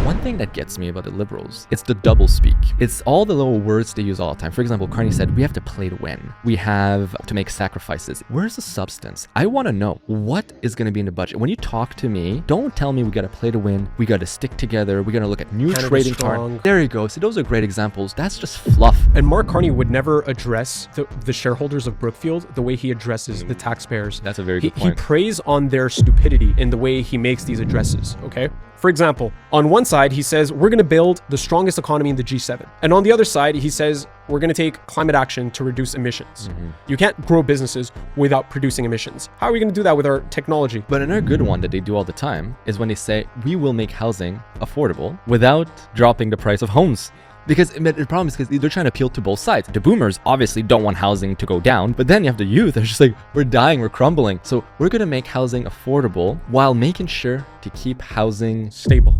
One thing that gets me about the liberals, it's the double speak. It's all the little words they use all the time. For example, Carney said, we have to play to win. We have to make sacrifices. Where's the substance? I want to know what is going to be in the budget. When you talk to me, don't tell me we got to play to win. We got to stick together. We're going to look at new trading partners. There you go. See, those are great examples. That's just fluff. And Mark Carney would never address the shareholders of Brookfield the way he addresses the taxpayers. That's a very good point. He preys on their stupidity in the way he makes these addresses, okay? For example, on one side, he says, we're going to build the strongest economy in the G7. And on the other side, he says, we're going to take climate action to reduce emissions. You can't grow businesses without producing emissions. How are we going to do that with our technology? But another good one that they do all the time is when they say, we will make housing affordable without dropping the price of homes. Because the problem is because they're trying to appeal to both sides. The boomers obviously don't want housing to go down, but then you have the youth. They're just like, we're dying, we're crumbling. So we're going to make housing affordable while making sure to keep housing stable.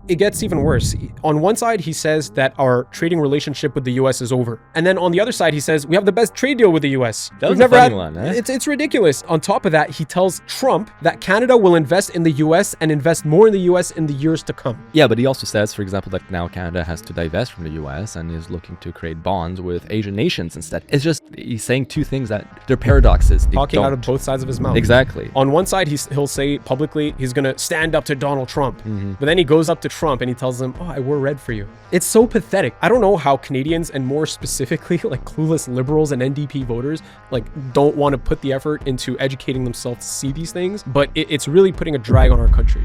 It gets even worse. On one side, he says that our trading relationship with the US is over. And then on the other side, he says, we have the best trade deal with the US. That was a funny one, eh? It's ridiculous. On top of that, he tells Trump that Canada will invest in the US and invest more in the US in the years to come. Yeah, but he also says, for example, that now Canada has to divest from the US and is looking to create bonds with Asian nations instead. It's just, he's saying two things that they're paradoxes. Talking out of both sides of his mouth. Exactly. On one side, he'll say publicly, he's going to stand up to Donald Trump. But then he goes up to Trump and he tells him, oh, I wore red for you. It's so pathetic. I don't know how Canadians, and more specifically like clueless liberals and NDP voters, like don't want to put the effort into educating themselves to see these things, but it's really putting a drag on our country.